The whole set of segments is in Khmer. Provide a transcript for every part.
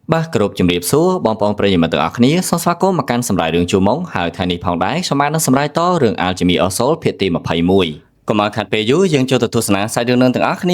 បាទគ្រប់ជំរាបសួរបងប្អូនប្រិយមិត្តទាំងអស់គ្នាសូមស្វាគមន៍មកកាន់សម្រាប់រឿងជួម៉ុងហើយថ្ងៃនេះផងដែរខ្ញុំបាននឹងសម្រាប់តរឿង Alchemy of Soul ភាគទី21កុំឲ្យខាត់ពេលយូរយើងចូលទៅទស្សនាសាច់រឿងនឹងទាំងអស់គ្ន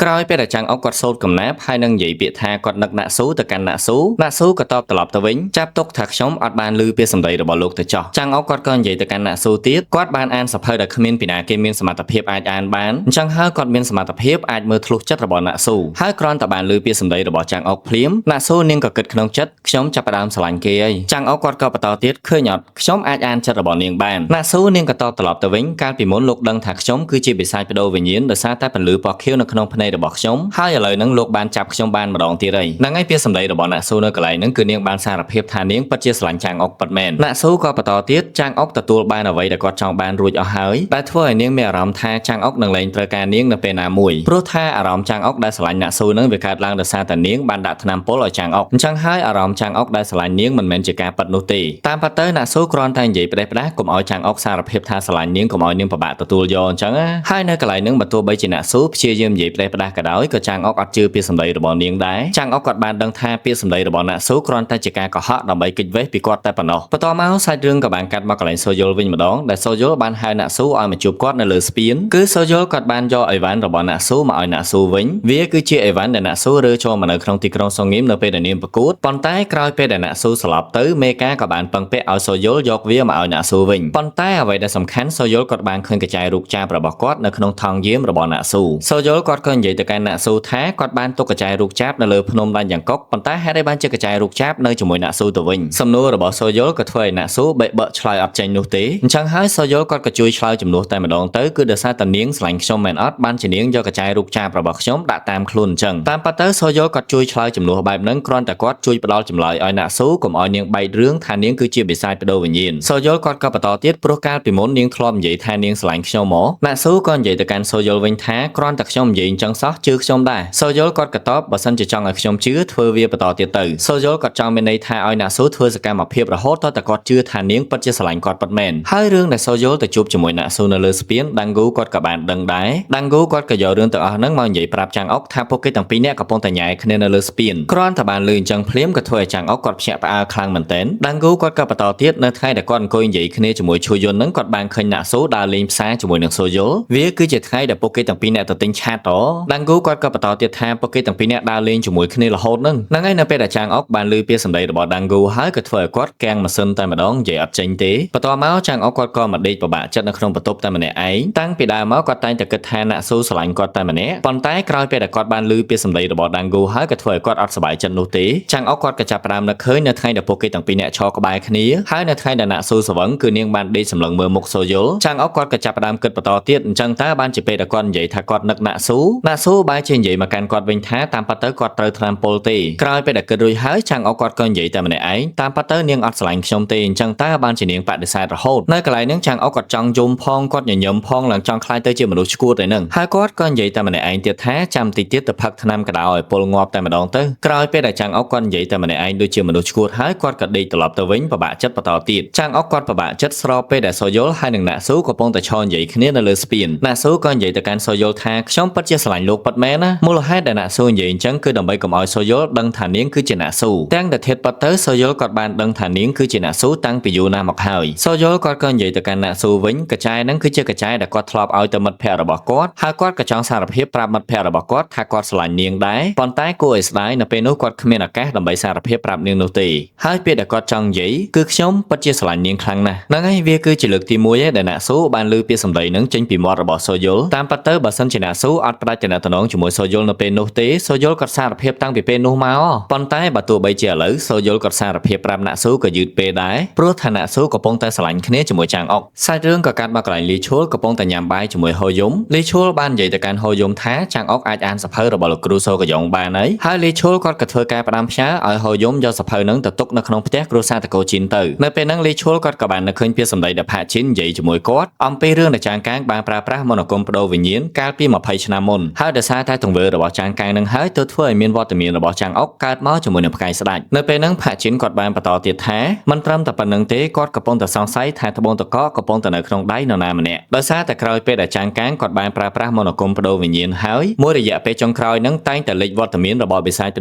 ាក្រោយពេលដែលចាំងអុកគាត់សូត្រកំណាព្យហើយនឹងនិយាយពាក្យថាគាត់នឹកណាក់ស៊ូទៅកាន់ណាក់ស៊ូក៏តបត្រឡប់ទៅវិញចាប់ទុកថាខ្ញុំអត់បានឮពាក្យសម្ដីរបស់លោកទៅចោះចាំងអុកគាត់ក៏និយាយទៅកាន់ណាក់ស៊ូទៀតគាត់បានអានសភៅដែលគ្មានពីណាគេមានសមត្ថភាពអាចអានបានអញ្ចឹងហើយគាត់មានសមត្ថភាពអាចមើលធ្លុះចិត្តរបស់ណាក់ស៊ូហើយគ្រាន់តែបានឮពាក្យសម្ដីរបស់ចាំងអុកភ្លាមណាក់ស៊ូនាងក៏គិតក្នុងចិត្តខ្ញុំចាប់ផ្ដើមស្រឡាញ់គេហើយចាំងអុកគាត់ក៏បន្តទៀតឃើញអត់ខ្ញុំអាចអានចិត្តរបស់នាងបានណាក់ស៊ូនាងក៏តបត្រឡប់ទៅវិញកាលពីមុនលោកដឹងថាខ្ញុំគឺជាបិសាចបដូរវិញ្ញាណដោយសារតែពន្លឺពណ៌ខៀវនៅក្នុងភ្នែករបស់ខ្ញុំហើយឥឡូវហ្នឹងលោកបានចាប់ខ្ញុំបានម្ដងទៀតហើយហ្នឹងហើយពាក្យសម្ដីរបស់ណាក់ស៊ូនៅកន្លែងហ្នឹងគឺនាងបានសារភាពថានាងពិតជាស្រឡាញ់ចាងអុកពិតមែនណាក់ស៊ូក៏បន្តទៀតចាងអុកទទួលបានអ្វីដែលគាត់ចង់បានរួចអស់ហើយតែធ្វើឲ្យនាងមានអារម្មណ៍ថាចាងអុកនឹងលែងត្រូវការនាងនៅពេលណាមួយព្រោះថាអារម្មណ៍ចាងអុកដែលស្រឡាញ់ណាក់ស៊ូហ្នឹងវាកើតឡើងដោយសារតែនាងបានដាក់ថ្នាំពុលឲ្យចាងអុកអញ្ចឹងហើយអារម្មណ៍ចាងអុកដែលស្រឡាញ់នាងមិនមែនជាការប៉ັດនោះទេតាមពិតទៅណាក់ស៊ូគ្រាន់តែនិយាយផ្ដេសផ្ដាសកុំឲ្យចាងអុកសារភាពថាស្រឡាញ់នាងកុំឲ្យនាងពិបាកទទួលយកអញ្ចឹងហើយនៅកន្លែងហ្នឹងបើទោះបីជាណាក់ស៊ូព្យាយាមនិយាយផ្ដេសផ្ដាសក៏ដោយក៏ចាងអុកអត់ជឿពាក្យសម្ដីរបស់នាងដែរចាំងអុកគាត់បានដឹងថាពាក្យសម្ដីរបស់ណាក់ស៊ូគ្រាន់តែជាការកុហកដើម្បីគេចវេះពីគាត់តែប៉ុណ្ណោះបន្តមកសាច់រឿងក៏បានកាត់មកកន្លែងសូយលវិញម្ដងដែលសូយលបានហៅណាក់ស៊ូឲ្យមកជួបគាត់នៅលើស្ពានគឺសូយលគាត់បានយកអីវ៉ាន់របស់ណាក់ស៊ូមកឲ្យណាក់ស៊ូវិញវាគឺជាអីវ៉ាន់ដែលណាក់ស៊ូរើចូលមកនៅក្នុងទីក្រុងសងងៀមនៅពេលដែលនាងប្រកួតប៉ុន្តែក្រោយពេលដែលណាក់ស៊ូស្លាប់ទៅមេកាក៏បានពឹងពាក់ឲ្យសូយលយកវាមកឲ្យណាក់ស៊ូវិញប៉ុន្តែអ្វីដែលសំខាន់សូយលគាត់បានឃើញកញ្ចែរូបចាបរបស់គាត់នៅក្នុងថង់យាមរបស់ណាក់ស៊ូសូយលគាត់ក៏និយាយទៅកាន់ណាក់ស៊ូថាគាត់បានទុកកញ្ចែរូបចាបនៅលើភ្នំដាច់យ៉ាងកុកប៉ុន្តែហេតុអីបានជាកញ្ចែរូបចាបនៅជាមួយណាក់ស៊ូទៅវិញសំណួររបស់សូយលក៏ធ្វើឲ្យណាក់ស៊ូបែកបាក់ឆ្លើយអត់ចេញនោះទេអញ្ចឹងហើយសូយលគាត់ក៏ជួយឆ្លើយជំនួសតែម្ដងទៅគឺដោយសារតែនាងស្រឡាញ់ខ្ញុំមែនអត់បានជានាងយកកញ្ចែរូបចាបរបស់ខ្ញុំដាក់តាមខ្លួនអញ្ចឹងតាមពិតទៅសូយលគាត់ជួយឆ្លើយជំនួសបែបហ្នឹងគ្រាន់តែគាត់ជួយផ្ដល់ចម្លើយឲ្យណាក់ស៊ូកុំឲ្យនាងបែករឿងថានាងគឺជាបិសាចបដូរវិញ្ញាណសូយលគាត់ក៏បន្តទៀតព្រោះកាលពីមុននាងធ្លាប់និយាយថានាងស្រឡាញ់ខ្ញុំមកណាក់ស៊ូក៏និយាយទៅកាន់សូយលវិញថាគ្រាន់តែខ្ញុំនិយាយអញ្ចឹងសោះជឿខ្ញុំដែរសូយលគាត់ក៏តបបើសិនជាចង់ឲ្យខ្ញុំជឿធ្វើវាបន្តទៀតទៅសូយលគាត់ចង់មានន័យថាឲ្យណាក់ស៊ូធ្វើសកម្មភាពរហូតតតែគាត់ជឿថានាងពិតជាស្រឡាញ់គាត់ពិតមែនហើយរឿងដែលសូយលទៅជួបជាមួយណាក់ស៊ូនៅលើស្ពានដាំងហ្គូគាត់ក៏បានដឹងដែរដាំងហ្គូគាត់ក៏យករឿងទាំងអស់ហ្នឹងមកនិយាយប្រាប់ចាំងអុកថាពួកគេទាំងពីរនាក់កំពុងតែញ៉ែគ្នានៅលើស្ពានគ្រាន់តែបានលឺអញ្ចឹងភ្លាមក៏ធ្វើឲ្យចាំងអុកគាត់ភ្ញាក់ផ្អើលខ្លាំងមែនទែនដាំងហ្គូគាត់ក៏បន្តទៀតនៅថ្ងៃដែលគាត់អង្គុយនិយាយគ្នាជាមួយឈូយុនហ្នឹងគាត់បានឃើញណាក់ស៊ូដើរលេងផ្សារជាមួយនឹងសូយលវាគឺជាថ្ងៃដែលពួកគេទាំងពីរនាក់ទៅទិញឆាតតដាំងហ្គូគាត់ក៏បន្តទៀតថាពួកគេទាំងពីរនាក់ដើរលេងជាមួយគ្នារហូតហ្នឹងហើយនៅពេលដែលចាំងអុកបានឮពាក្យសម្ដីរបស់ដាំងហ្គូហើយក៏ធ្វើឲ្យគាត់កាំងម៉ាស៊ីនតែម្ដងនិយាយអត់ចេញទេបន្តមកចាំងអុកគាត់ក៏មកដេកពិបាកចិត្តនៅក្នុងបន្ទប់តែម្នាក់ឯងតាំងពីដើមមកគាត់តែងតែគិតថាណាក់ស៊ូស្រឡាញ់គាត់តែម្នាក់ប៉ុន្តែក្រោយពេលដែលគាត់បានឮពាក្យសម្ដីរបស់ដាំងហ្គូហើយក៏ធ្វើឲ្យគាត់អត់សប្បាយចិត្តនោះទេចាំងអុកគាត់ក៏ចាប់ផ្ដើមនឹកឃើញនៅថ្ងៃដែលពួកគេទាំងពីរនាក់ឈរក្បែរគ្នាហើយនៅថ្ងៃដែលណាក់ស៊ូស្វឹងគឺនាងបានដេកសម្លឹងមើលមុខសូយលចាំងអុកគាត់ក៏ចាប់ផ្ដើមគិតបន្តទៀតអញ្ចឹងតើបានជាពេលដែលគាត់និយាយថាគាត់នឹកណាក់ស៊ូបែរជានិយាយមកកាន់គាត់វិញថាតាមពិតទៅគាត់ត្រូវថ្នាំពុលទេក្រោយពេលដែលគិតរួចហើយចាំងអុកគាត់ក៏និយាយតែម្នាក់ឯងតាមពិតទៅនាងអត់ស្រឡាញ់ខ្ញុំទេអញ្ចឹងតើបានជានាងបដិសេធរហូតនៅកន្លែងហ្នឹងចាំងអុកគាត់ចង់យំផងគាត់ញញឹមផងឡើងចង់ខ្លាចទៅជាមនុស្សឈួតឯហ្នឹងហើយគាត់ក៏និយាយតែម្នាក់ឯងទៀតថាចាំតិចទៀតទៅផឹកថ្នាំកដោឲ្យពុលងាប់តែម្ដងទៅក្រោយពេលដែលចាំងអុកគាត់និយាយតែម្នាក់ឯងដូចជាមនុស្សឈួតហើយគាត់ក៏ដេកត្រឡប់ទៅវិញពិបាកចិត្តបន្តទៀតចាំងអុកគាត់ពិបាកចិត្តស្របពេលដែលសូយលហើយនឹងណាក់ស៊ូកំពុងតែឈរនិយាយគ្នានៅលើស្ពានណាក់ស៊ូក៏និយាយទៅកាន់សូយលថាខ្ញុំពិតជាស្រឡាញ់លោកពិតមែនណាមូលហេតុដែលណាក់ស៊ូនិយាយអញ្ចឹងគឺដើម្បីកុំឲ្យសូយលដឹងថានាងគឺជាណាក់ស៊ូទាំងតែធៀបពិតទៅសូយលគាត់បានដឹងថានាងគឺជាណាក់ស៊ូតាំងពីយូរណាស់មកហើយសូយលគាត់ក៏និយាយទៅកាន់ណាក់ស៊ូវិញកញ្ចែហ្នឹងគឺជាកញ្ចែដែលគាត់ធ្លាប់ឲ្យទៅមិត្តភ័ក្តិរបស់គាត់ហើយគាត់ក៏ចង់សារភាពប្រាប់មិត្តភ័ក្តិរបស់គាត់ថាគាត់ស្រឡាញ់នាងដែរប៉ុន្តែគួរឲ្យស្ដាយនៅពេលនោះគាត់គ្មានឱកាសដើម្បីសារភាពប្រាប់នាងនោះទេហើយពេលដែលគាត់ចង់និយាយគឺខ្ញុំពិតជាស្រឡាញ់នាងខ្លាំងណាស់ហ្នឹងហើយវាគឺជាលើកទី1ឯដែលណាក់ស៊ូបានឮពាក្យសម្ដីហ្នឹងចេញពីមាត់របស់សូយលតាមពិតទៅបើសិនជាណាក់ស៊ូអត់ផ្ដាច់ទំនាក់ទំនងជាមួយសូយលនៅពេលនោះទេសូយលគាត់សារភាពតាំងពីពេលនោះមកប៉ុន្តែបើទោះបីជាឥឡូវសូយលគាត់សារភាពប្រាប់ណាក់ស៊ូក៏យឺតពេលដែរព្រោះថាណាក់ស៊ូកំពុងតែស្រឡាញ់គ្នាជាមួយចាំងអុកសាច់រឿងក៏កាត់មកកន្លែងលីឈួលកំពុងតែញ៉ាំបាយជាមួយហូយំលីឈួលបាននិយាយទៅកាន់ហូយំថាចាំងអុកអាចអានសភៅរបស់លោកគ្រូសូកយ៉ុងបានហើយលីឈួលគាត់ក៏ធ្វើការផ្ដាំផ្ញើឲ្យហូយំយកសភៅហ្នឹងទៅទុកនៅក្នុងផ្ទះគ្រួសារតកូជីនទៅនៅពេលហ្នឹងលីឈួលគាត់ក៏បាននឹកឃើញពាក្យសម្ដីដែលផាជីននិយាយជាមួយគាត់អំពីរឿងដែលចាងកាងបានប្រើប្រាស់មន្តអាគមបដូរវិញ្ញាណកាលពី20ឆ្នាំមុន ហើយដោយសារតែទង្វើរបស់ចាងកាងនឹងហើយទៅធ្វើឲ្យមានវត្តមានរបស់ចាងអុកកើតមកជាមួយនឹងផ្កាយស្ដេចនៅពេលហ្នឹងផាជីនគាត់បានបន្តទៀតថាមិនត្រឹមតែប៉ុណ្្នឹងទេគាត់កំពុងតែសង្ស័យថាត្បូងតកកំពុងតែនៅក្នុងដៃនរណាម្នាក់ដោយសារតែក្រោយពេលដែលចាងកាងគាត់បានប្រើប្រាស់មនោគមបដូរវិញ្ញាណហើយមួយរយៈពេលចុងក្រោយហ្នឹងតែងតែលេចវត្តមានរបស់បិសាចប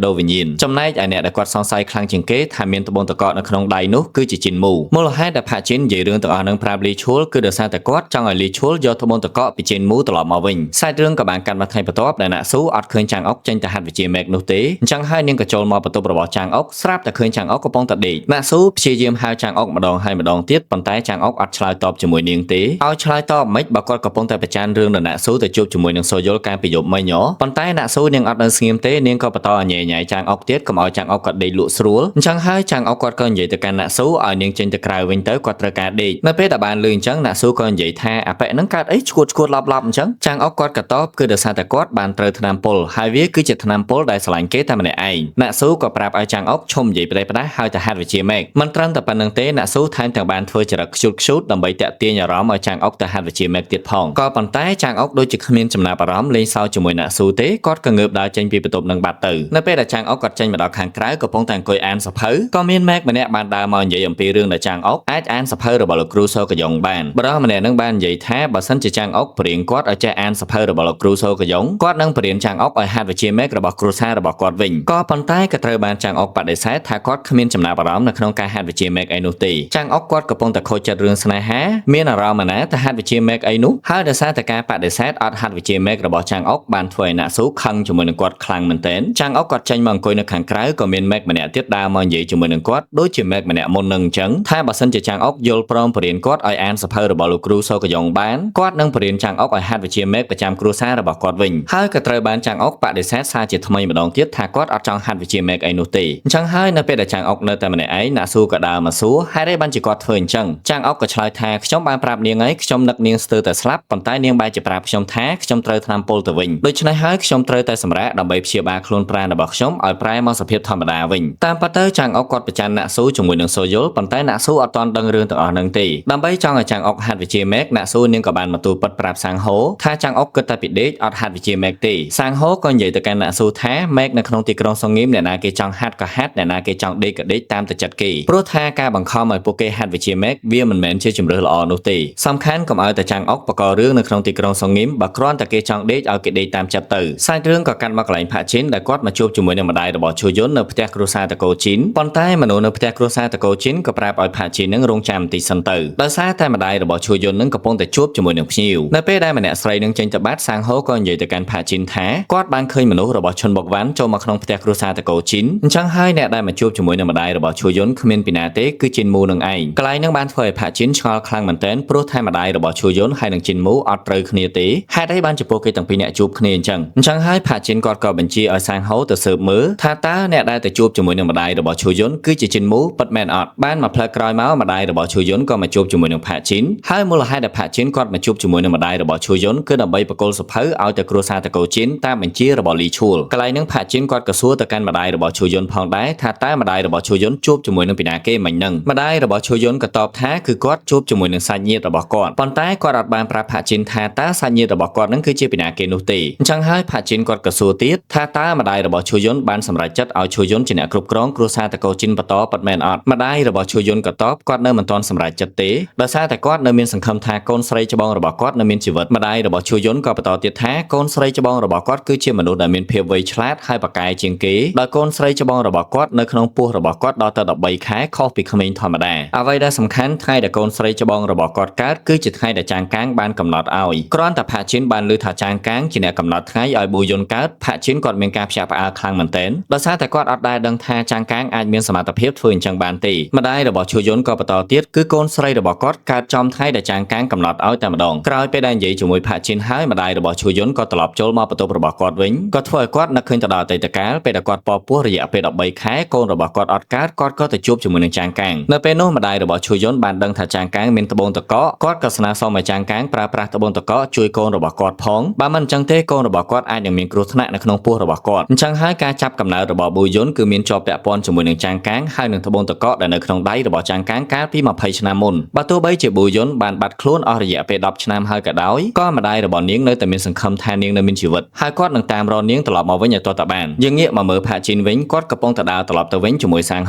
ដូរវិញ្ញាណចំណែកឯអ្នកដែលគាត់សង្ស័យខ្លាំងជាងគេថាមានត្បូងតកនៅក្នុងដៃនោះគឺជាជីនមូមូលហេតុដែលផាជីននិយាយរឿងទាំងអស់ហ្នឹងប្រាប់លីឈួលគឺដោយសារតែគាត់ចង់ឲ្យលីឈួលយកត្បូងតកពីជីនមូត្រឡប់មកវិញសាច់រឿងក៏បានកាត់មកថ្ងៃបន្ទាប់ដែលណាក់ស៊ូអត់ឃើញចាងអុកចេញទៅហាត់វិជ្ជាមេកនោះទេអញ្ចឹងហើយនាងក៏ចូលមកបន្ទប់របស់ចាងអុកស្រាប់តែឃើញចាងអុកកំពុងតែដេកណាក់ស៊ូព្យាយាមហៅចាងអុកម្ដងហើយម្ដងទៀតប៉ុន្តែចាងអុកអត់ឆ្លើយតបជាមួយនាងទេឲ្យឆ្លើយតបមិនបើគាត់កំពុងតែប្រចានរឿងដល់ណាក់ស៊ូទៅជួបជាមួយនឹងសូយុលកាលពីយប់មិញប៉ុន្តែណាក់ស៊ូនាងអត់នៅស្ងៀមទេនាងក៏បន្តអញញ៉ៃចាងអុកទៀតកុំឲ្យចាងអុកគាត់ដេកលក់ស្រួលអញ្ចឹងហើយចាងអុកគាត់ក៏និយាយទៅកាន់ណាក់ស៊ូឲ្យនាងចេញទៅក្រៅវិញទៅគាត់ត្រូវការដេកនៅពេលដែលបានលឺអញ្ចឹងណាក់ស៊ូក៏និយាយថាអាប៉ែហ្នឹងកើតអីឈួតឡប់អញ្ចឹងចាងអុកគាត់ក៏តបគឺដោយសារតែគាត់បានត្រូវថ្នាំពុលហើយវាគឺជាថ្នាំពុលដែលស្រឡាញ់គេតែម្នាក់ឯងណាក់ស៊ូក៏ប្រាប់ឲ្យចាងអុកឈុំនិយាយផ្ដេសផ្ដាស់ហើយទៅហាត់វិជ្ជាមេកមិនត្រឹមតែប៉ុណ្្នឹងទេណាក់ស៊ូថែមទាំងបានធ្វើចរិតខ្ជូតដើម្បីតាក់ទាញអារម្មណ៍ឲ្យចាងអុកទៅហាត់វិជ្ជាមេកទៀតផងក៏ប៉ុន្តែចាងអុកដូចជាគ្មានចំណាប់អារម្មណ៍លេងសើចជាមួយណាក់ស៊ូទេគាត់ក៏ងើបដើរចេញពីបន្ទប់នឹងបាត់ទៅនៅពេលដែលចាងអុកគាត់ចេញមកដល់ខាងក្រៅកំពុងតែអង្គុយអានសភៅក៏មានមេកម្នាក់បានដើរមកនិយាយអំពីរឿងដែលចាងអុកអាចអានសភៅរបស់លោកគ្រូសូកយ៉ុងបានបរិះម្នាក់នឹងបាននិយាយថាបើសិនជាចាងអុកព្រៀងគាត់ឲ្យចេះអានសភៅរបស់លោកគ្រូសូកយ៉ុងគាត់នឹងបរៀនចាងអុកឲ្យហាត់វិជ្ជាមេករបស់គ្រួសាររបស់គាត់វិញក៏ប៉ុន្តែក៏ត្រូវបានចាងអុកបដិសេធថាគាត់គ្មានចំណាប់អារម្មណ៍នៅក្នុងការហាត់វិជ្ជាមេកអីនោះទេចាងអុកគាត់កំពុងតែខូចចិត្តរឿងស្នេហាមានអារម្មណ៍ណាទៅហាត់វិជ្ជាមេកអីនោះហើយដោយសារតែការបដិសេធអត់ហាត់វិជ្ជាមេករបស់ចាងអុកបានធ្វើឲ្យណាក់ស៊ូខឹងជាមួយនឹងគាត់ខ្លាំងមែនទែនចាងអុកគាត់ចេញមកអង្គុយនៅខាងក្រៅក៏មានមេកម្នាក់ទៀតដើរមកនិយាយជាមួយនឹងគាត់ដូចជាមេកម្នាក់មុននឹងអញ្ចឹងថាបើសិនជាចាងអុកយល់ព្រមបរៀនគាត់ឲ្យអានសភៅរបស់លោកគ្រូសូកយ៉ុងបានគាត់នឹងបរៀនចាងអុកឲ្យហាត់វិជ្ជាមេកប្រចាំគ្រួសាររបស់គាត់វិញហើយក៏ត្រូវបានចាងអុកបដិសេធសារជាថ្មីម្ដងទៀតថាគាត់អត់ចង់ហាត់វិជ្ជាមេកអីនោះទេអញ្ចឹងហើយនៅពេលដែលចាងអុកនៅតែម្នាក់ឯងណាក់ស៊ូក៏ដើរមកសួរហេតុអីបានជាគាត់ធ្វើអញ្ចឹងចាងអុកក៏ឆ្លើយថាខ្ញុំបានប្រាប់នាងហើយខ្ញុំនឹកនាងស្ទើរតែស្លាប់ប៉ុន្តែនាងបែរជាប្រាប់ខ្ញុំថាខ្ញុំត្រូវថ្នាំពុលទៅវិញដូច្នេះហើយខ្ញុំត្រូវតែសម្រាកដើម្បីព្យាបាលខ្លួនប្រាណរបស់ខ្ញុំឲ្យប្រែមកសភាពធម្មតាវិញតាមពិតទៅចាងអុកគាត់ប្រច័ណ្ឌណាក់ស៊ូជាមួយនឹងសូយុលប៉ុន្តែណាក់ស៊ូអត់ទាន់ដឹងរឿងទាំងអស់ហ្នឹងទេដើម្បីចង់ឲ្យចាងអុកហាត់វិជ្ជាមេកណាក់ស៊ូនាងក៏បានមកទូលពិតប្រាប់សាងហូថាចាងអុកគិតតែពីដេកអត់ហាត់វិជ្ជាមេកទេសាងហូក៏និយាយទៅកាន់ណាក់ស៊ូថាមេកនៅក្នុងទីក្រុងសងៀមអ្នកណាគេចង់ហាត់ក៏ហាត់អ្នកណាគេចង់ដេកក៏ដេកតាមតែចិត្តគេព្រោះថាការបង្ខំឲ្យពួកគេហាត់វិជ្ជាមេកវាមិនមែនជាជំរឿសល្អនោះទេសំខាន់កុំឲ្យតែចាងអុកបករឿងនៅក្នុងទីក្រុងសងៀមបើគ្រាន់តែគេចង់ដេកឲ្យគេដេកតាមចិត្តទៅសាច់រឿងក៏កាត់មកកន្លែងផាជីនដែលគាត់មកជួបជាមួយនឹងម្ដាយរបស់ឈូយុននៅផ្ទះគ្រួសារតកូជីនប៉ុន្តែមនុស្សនៅផ្ទះគ្រួសារតកូជីនក៏ប្រាប់ឲ្យផាជីននឹងរងចាំបន្តិចសិនទៅដោយសារតែម្ដាយរបស់ឈូយុននឹងកំពុងតែជួបជាមួយនឹងភ្ញៀវនៅពេលដែលម្នាក់ស្រីនឹងចេញទៅបាត់សាងហូក៏និយាយទៅកាន់ផាជីនថាគាត់បានឃើញមនុស្សរបស់ឈុនបុកវ៉ាន់ចូលមកក្នុងផ្ទះគ្រួសារតកូជីនអញ្ចឹងហើយអ្នកដែលមកជួបជាមួយនឹងម្ដាយរបស់ឈូយុនគ្មានពីណាទេគឺជីនមូនឹងឯងកន្លែងនឹងបានធ្វើឲ្យផាជីនឆ្ងល់ខ្លាំងមែនទែនព្រោះថាម្ដាយរបស់ឈូយុនហើយនឹងជីនមូអត់ត្រូវគ្នាទេហេតុអីបានជាពួកគេទាំងពីរអ្នកជួបគ្នាអញ្ចឹងហើយផាជីនគាត់ក៏បញ្ជាឲ្យសាងហូទៅស៊ើបមើលថាតើអ្នកដែលទៅជួបជាមួយនឹងម្ដាយរបស់ឈូយុនគឺជាជីនមូពិតមែនអត់បានមកផ្លើក្រោយមកម្ដាយរបស់ឈូយុនក៏មកជួបជាមួយនឹងផាជីនហើយមូលហេតុដែលផាជីនគាត់មកជួបជាមួយនឹងម្ដាយរបស់ឈូយុនគឺដើម្បីបកគលសភៅឲ្យទៅគ្រួសារតកូជីនតាមបញ្ជារបស់លីឈួលកន្លែងនឹងផាជីនគាត់ក៏សួរទៅកាន់ម្ដាយរបស់ឈូយុនផងដែរថាតើម្ដាយរបស់ឈូយុនជួបជាមួយនឹងពីណាគេមិញហ្នឹងម្ដាយរបស់ឈូយុនក៏តបថាគឺគាត់ជួបជាមួយនឹងសាច់ញាតិរបស់គាត់ប៉ុន្តែគាត់អត់បានប្រាប់ផាជីនថាតើសាច់ញាតិរបស់គាត់ហ្នឹងគឺជាពីណាគេនោះទេអញ្ចឹងហើយផាជីនគាត់ក៏សួរទៀតថាតើម្ដាយរបស់ឈូយុនបានសម្រេចចិត្តឲ្យឈូយុនជាអ្នកគ្រប់គ្រងគ្រួសារតកូជីនបន្តពិតមែនអត់ម្ដាយរបស់ឈូយុនក៏តបគាត់នៅមិនទាន់សម្រេចចិត្តទេដោយសារតែគាត់នៅមានសង្ឃឹមថាកូនស្រីច្បងរបស់គាត់នៅមានជីវិតម្ដាយរបស់ឈូយុនក៏បន្តទៀតថាកូនស្រីច្បងរបស់គាត់គឺជាមនុស្សដែលមានភាពវៃឆ្លាតហើយប្រកែកជាងគេដោយកូនស្រីច្បងរបស់គាត់នៅក្នុងពោះរបស់គាត់ដល់ទៅ13ខែខុសពីក្មេងធម្មតាអ្វីដែលសំខាន់ថ្ងៃដែលកូនស្រីច្បងរបស់គាត់កើតគឺជាថ្ងៃដែលចាងកាងបានកំណត់ឲ្យគ្រាន់តែផាជីនបានឮថាចាងកាងជាអ្នកកំណត់ថ្ងៃឲ្យប៊ូយុនកើតផាជីនគាត់មានការភ្ញាក់ផ្អើលខ្លាំងមែនទែនដោយសារតែគាត់អត់ដែលដឹងថាចាងកាងអាចមានសមត្ថភាពធ្វើអញ្ចឹងបានទេម្ដាយរបស់ឈូយុនក៏បន្តទៀតគឺកូនស្រីរបស់គាត់កើតចំថ្ងៃដែលចាងកាងកំណត់ឲ្យតែម្ដងក្រោយពេលដែលនិយាយជាមួយផាជីនហើយម្ដាយរបស់ឈូយុនក៏ត្រឡប់ចូលមកបន្ទប់របស់គាត់វិញក៏ធ្វើឲ្យគាត់នឹកឃើញទៅដល់អតីតកាលពេលដែលគាត់ពពោះរយៈពេល13ខែកូនរបស់គាត់អត់កើតគាត់ក៏ទៅជួបជាមួយនឹងចាងកាងនៅពេលនោះម្ដាយរបស់ឈូយុនបានដឹងថាចាងកាងមានត្បូងតកគាត់ក៏ស្នើសុំឲ្យចាងកាងប្រើប្រាស់ត្បូងតកជួយកូនរបស់គាត់ផងបើមិនអញ្ចឹងទេកូនរបស់គាត់អាចនឹងមានគ្រោះថ្នាក់នៅក្នុងពោះរបស់គាត់អញ្ចឹងហើយការចាប់កំណើតរបស់ប៊ូយុនគឺមានជាប់ពាក់ព័ន្ធជាមួយនឹងចាងកាងហើយនឹងត្បូងតកដែលនៅក្នុងដៃរបស់ចាងកាងកាលពី20ឆ្នាំមុនបើទោះបីជាប៊ូយុនបានបាត់ខ្លួនអស់រយៈពេល10ឆ្នាំហើយក៏ដោយក៏ម្ដាយរបស់នាងនៅតែមានសង្ឃឹមថា នាងនៅមានជីវិតហើយគាត់នឹងតាមរកនាងត្រឡប់មកវិញឲ្យទាល់តែបានយើងងាកមកមើលផាជីនវិញគាត់កំពុងតែដើរត្រឡប់ទៅវិញជាមួយសាង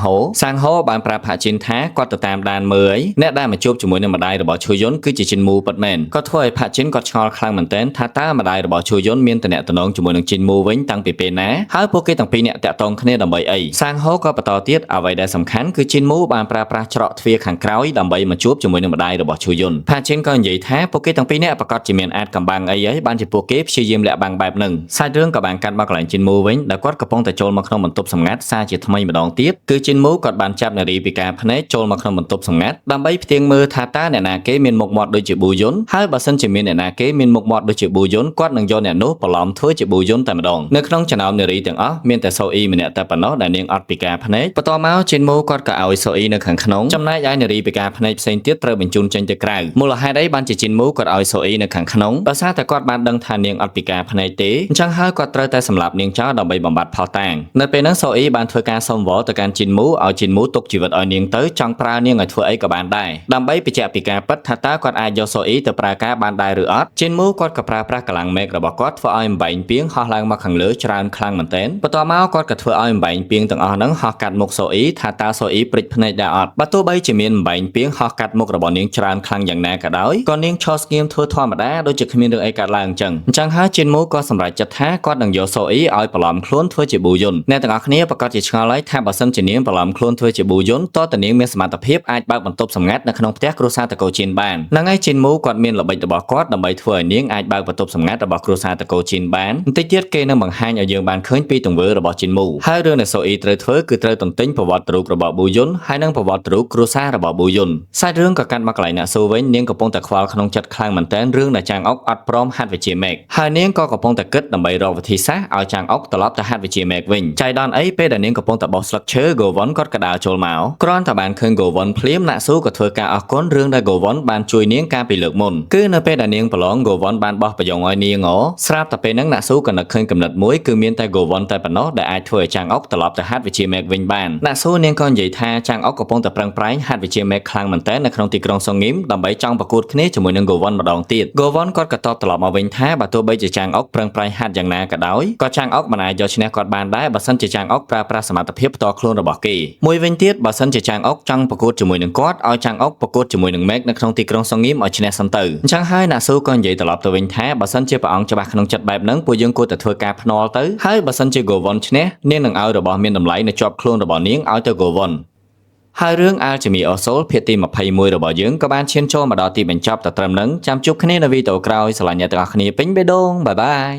ហូបានប្រាប់ផាជីនថាគាត់ទៅតាមដានមើលអ្នកដែលមកជួបជាមួយនឹងម្ដាយរបស់ឈូយុនគឺជាជីនមូពិតមែនក៏ធ្វើឲ្យផាជីនគាត់ឆ្ងល់ខ្លាំងមែនទែនថាតើម្ដាយរបស់ឈូយុនមានតំណែងជាមួយនឹងជីនមូវិញតាំងពីពេលណាហើយពួកគេទាំងពីរនាក់តាក់ទងគ្នាដើម្បីអីសាងហូក៏បន្តទៀតអ្វីដែលសំខាន់គឺជីនមូបានប្រើប្រាស់ច្រកទ្វារខាងក្រោយដើម្បីមកជួបជាមួយនឹងម្ដាយរបស់ឈូយុនផាជីនក៏និយាយថាពួកគេទាំងពីរនាក់ប្រកាសជាមានអាចកំបាំងអីហើយបានជាពួកគេព្យាយាមលាក់បាំងបែបហ្នឹងសាច់រឿងក៏បានកាត់មកកន្លែងជីនមូវិញដែលគាត់កំពុងតែចូលមកក្នុងបន្ទប់សម្ងាត់សារជាថ្មីម្ដងទៀតគឺជីនមូគាត់បានចាប់នារីពិការភ្នែកចូលមកក្នុងបន្ទប់សម្ងាត់ដើម្បីផ្ទៀងមើលថាតើអ្នកណាគេមានមុខមាត់ដូចជាប៊ូយុនហើយបើសិនជាមានអ្នកណាគេមានមុខមាត់ដូចជាប៊ូយុនគាត់នឹងយកអ្នកនោះប្រឡំធ្វើជាប៊ូយុនតែម្ដងនៅក្នុងចំណោមនារីទាំងអស់មានតែសូអ៊ីម្នាក់តែប៉ុណ្ណោះដែលនាងអត់ពិការភ្នែកបន្ទាប់មកជីនមូគាត់ក៏ឲ្យសូអ៊ីនៅខាងក្នុងចំណែកឯនារីពិការភ្នែកផ្សេងទៀតត្រូវបញ្ជូនចេញទៅក្រៅមូលហេតុអីបានជាជីនមូគាត់ឲ្យសូអ៊ីនៅខាងក្នុងដោយសារតែគាត់បានដឹងថានាងអត់ពិការភ្នែកទេអញ្ចឹងហើយគាត់ត្រូវតែសម្លាប់នាងចោលដើម្បីបំបត្តិផលតាំងនៅពេលហ្នឹងសូអ៊ីបានធ្វើការសុំវល់ទៅកាន់ជីនមូឲ្យជីនមូទុកជីវិតឲ្យនាងទៅចង់ប្រើនាងឲ្យធ្វើអីក៏បានដែរដើម្បីបញ្ជាក់ពីការពិតថាតើគាត់អាចយកសូអ៊ីទៅប្រើការបានដែរឬអត់ជីនមូគាត់ក៏ប្រើប្រាស់កម្លាំងមេឃរបស់គាត់ធ្វើឲ្យអំបែងពីងហោះឡើងមកខាងលើច្រើនខ្លាំងមែនទែនបន្ទាប់មកគាត់ក៏ធ្វើឲ្យអំបែងពីងទាំងអស់ហ្នឹងហោះកាត់មុខសូអ៊ីថាតើសូអ៊ីព្រិចភ្នែកដែរអត់បើទោះបីជាមានអំបែងពីងហោះកាត់មុខរបស់នាងច្រើនខ្លាំងយ៉ាងណាក៏ដោយក៏នាងឈរស្ងៀមធ្វើធម្មតាដូចជាគ្មានរឿងអីកើតឡើងអញ្ចឹងហើយជីនមូក៏សម្រេចចិត្តថាគាត់នឹងយកសូអ៊ីឲ្យប្រឡំខ្លួនធ្វើជាប៊ូយុនអ្នកទាំងអស់គ្នាប្រកាសជាឆ្ងល់ហើយថាបើសិនជានាងប្រឡំខ្លួនធ្វើជាប៊ូយុនតើតានាងមានសមត្ថភាពអាចបើកបន្ទប់សម្ងាត់នៅក្នុងផ្ទះគ្រួសារតកូជីនបានហ្នឹងហើយជីនមូគាត់មានល្បិចរបស់គាត់ដើម្បីធ្វើឲ្យនាងអាចបើកបន្ទប់សម្ងាត់របស់គ្រួសារតកូជីនបានបន្តិចទៀតគេនឹងបង្ហាញឲ្យយើងបានឃើញពីទង្វើរបស់ជីនមូហើយរឿងដែលសូអ៊ីត្រូវធ្វើគឺត្រូវទន្ទិញប្រវត្តិរូបរបស់ប៊ូយុនហើយនិងប្រវត្តិរូបគ្រួសាររបស់ប៊ូយុនសាច់រឿងក៏កាត់មកកន្លែងអ្នកស៊ូវិញនាងកំពុងតែខ្វល់ក្នុងចិត្តខ្លាំងមែនទែនរឿងដែលចាងអុកអត់ព្រមហាត់វិជ្ជាមេឃហើយនាងក៏កំពុងតែគិតដើម្បីរកវិធីសាស្ត្រឲ្យចាងអុកត្រឡប់ទៅហាត់វិជ្ជាមេឃវិញចៃដន្យអីពេលដែលនាងកំពុងតែបោះស្លឹកឈើហ្គូវ៉ុនគាត់ក៏ដើរចូលមកគ្រាន់តែបានឃើញហ្គូវ៉ុនភ្លាមអ្នកស៊ូក៏ធ្វើការអរគុណរឿងដែលហ្គូវ៉ុនបានជួយនាងកាលពីលើកមុនគឺនៅពេលដែលនាងប្រឡងហ្គូវ៉ុនបានបោះប្រយ៉ងឲ្យនាងស្រាប់តែពេលហ្នឹងអ្នកស៊ូក៏នឹកឃើញកំណត់មួយគឺមានតែហ្គូវ៉ុនតែប៉ុណ្ណោះដែលអាចធ្វើឲ្យចាងអុកត្រឡប់ទៅហាត់វិជ្ជាមេឃវិញបានអ្នកស៊ូនាងក៏និយាយថាចាងអុកកំពុងតែប្រឹងប្រែងហាត់វិជ្ជាមេឃខ្លាំងមែនទែននៅក្នុងទីក្រុងសុងងីមដើម្បីចង់ប្រកួតគ្នាជាមួយនឹងហ្គូវ៉ុនម្ដងទៀតហ្គូវ៉ុនគាត់ក៏តបត្រឡប់មកវិញថាបើទោះបីជាចាងអុកប្រឹងប្រែងហាត់យ៉ាងណាក៏ដោយក៏ចាងអុកមិនអាចយកឈ្នះគាត់បានដែរបើសិនជាចាងអុកប្រើប្រាស់សមត្ថភាពផ្ទាល់ខ្លួនរបស់គេមួយវិញទៀតបើសិនជាចាងអុកចង់ប្រកួតជាមួយនឹងគាត់ឲ្យចាងអុកប្រកួតជាមួយនឹងមេឃនៅក្នុងទីក្រុងសុងងីមឲ្យឈ្នះសិនទៅអញ្ចឹងហើយណាស៊ូក៏និយាយត្រឡប់ទៅវិញថាបើសិនជាព្រះអង្គច្បាស់ក្នុងចិត្តបែបហ្នឹងពួកយើងគួរតែធ្វើការភ្នាល់ទៅហើយបើសិនជាហ្គូវ៉ុនឈ្នះនាងនឹងឲ្យរបស់មានតម្លៃនៅជាប់ខ្លួនរបស់នាងឲ្យទៅហ្គូវ៉ុនហើយរឿង Alchemy of Soul ភាគទី21របស់យើងក៏បានឈានចូលមកដល់ទីបញ្ចប់តែត្រឹមហ្នឹងចាំជួបគ្នានៅវីដេអូក្រោយស្រឡាញ់អ្នកទាំងអស់គ្នាពេញបេះដូងបាយបាយ